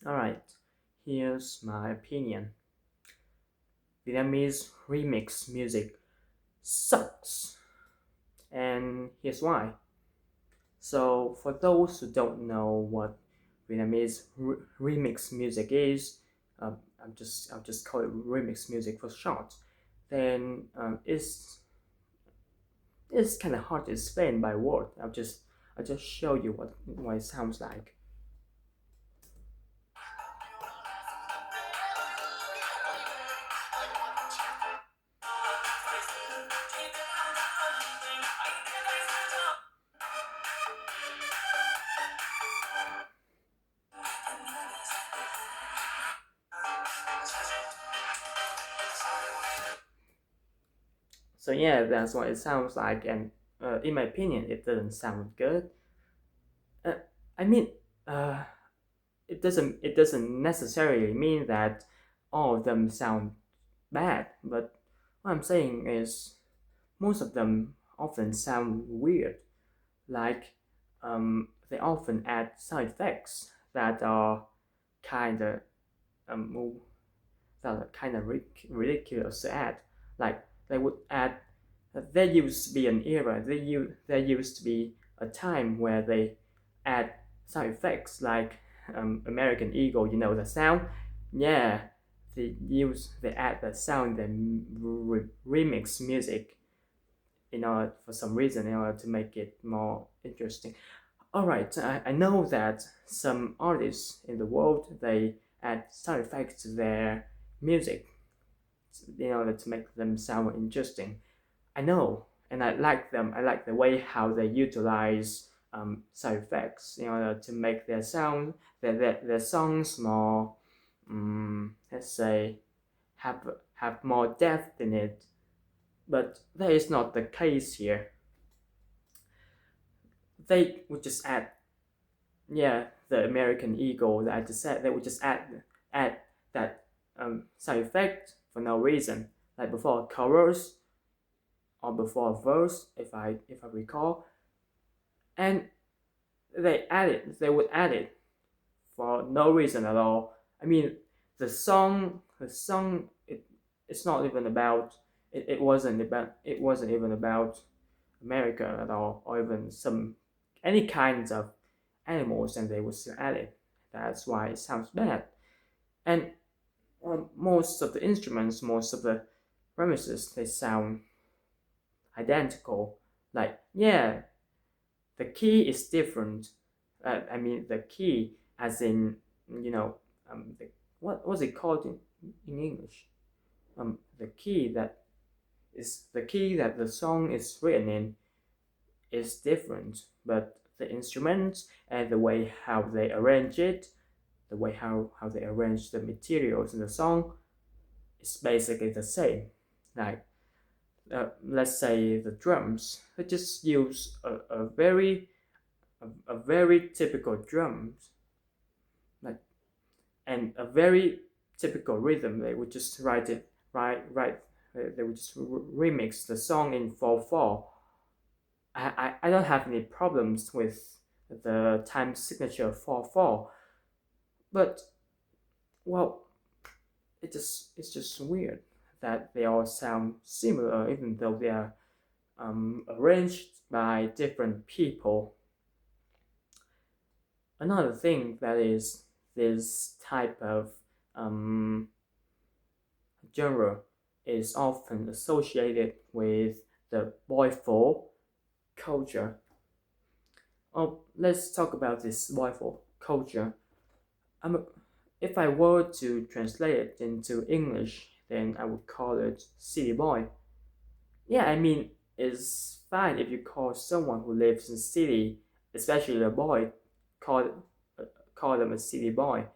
Alright, here's my opinion. Vietnamese remix music sucks, and here's why. So, for those who don't know what Vietnamese remix music is, I'll just call it remix music for short. Then it's kind of hard to explain by word. I'll just show you what it sounds like. So yeah, that's what it sounds like, and in my opinion, it doesn't sound good. Uh, I mean, uh, it doesn't necessarily mean that all of them sound bad, but what I'm saying is most of them often sound weird. Like they often add sound effects that are kind of um, ridiculous to add. Like they would add. There used to be an era. There used to be a time where they add sound effects like American Eagle. You know the sound. Yeah, they add the sound and remix music in order for some reason in order to make it more interesting. All right, I know that some artists in the world they add sound effects to their music in order to make them sound interesting. I know, and I like them. I like the way how they utilize sound effects in order to make their songs more, let's say, have more depth in it. But that is not the case here. They would just add, yeah, the American Eagle that I just said. They would just add that sound effect for no reason, like before a chorus or before a verse, if I recall, and they would add it for no reason at all. I mean, the song, it's not even about it wasn't even about America at all, or even some any kinds of animals, and they would still add it. That's why it sounds bad. And most of the instruments, most of the premises, they sound identical. Like, yeah, the key is different. I mean, the key, as in, you know, what was it called in English? The key that the song is written in is different, but the instruments and the way how they arrange it, the way how they arrange the materials in the song is basically the same. Like, let's say the drums, they just use a very typical drums, like, and a very typical rhythm. They would just write it right. They would just remix the song in 4/4. I don't have any problems with the time signature 4/4, but well, it's just weird that they all sound similar even though they are arranged by different people. Another thing that is this type of um, genre is often associated with the boyful culture. Oh, let's talk about this boyful culture. I'm, if I were to translate it into English, then I would call it city boy. Yeah, I mean, it's fine if you call someone who lives in city, especially a boy, call uh, call them a city boy.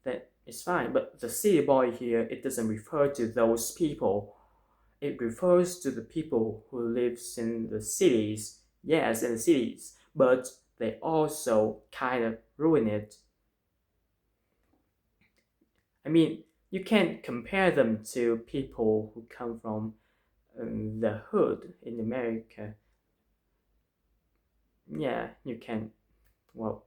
That is fine. But the city boy here, it doesn't refer to those people. It refers to the people who lives in the cities. Yes, in the cities, but they also kind of ruin it. I mean, you can't compare them to people who come from the hood in America. Yeah, you can. Well,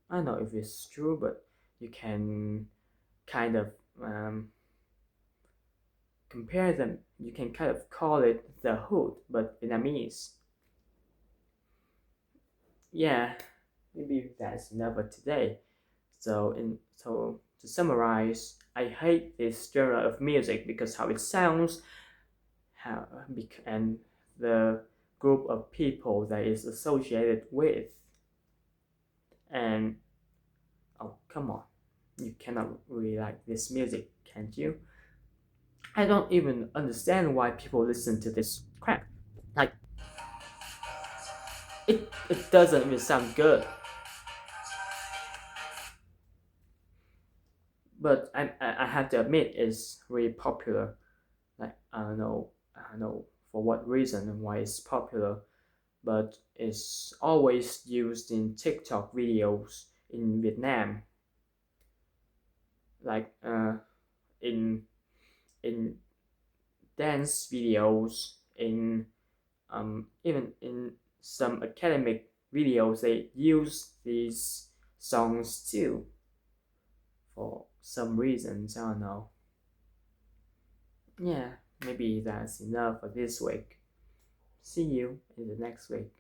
I don't know if it's true, but you can kind of um, compare them. You can kind of call it the hood, but Vietnamese. Yeah, maybe that's enough for today. So to summarize, I hate this genre of music because how it sounds, how and the group of people that is associated with. And oh come on, you cannot really like this music, can't you? I don't even understand why people listen to this crap. Like it doesn't even sound good. But I have to admit it's really popular. Like I don't know for what reason and why it's popular, but it's always used in TikTok videos in Vietnam, like in in dance videos, in even in some academic videos they use these songs too for some reasons. I don't know. Yeah, maybe that's enough for this week. See you in the next week.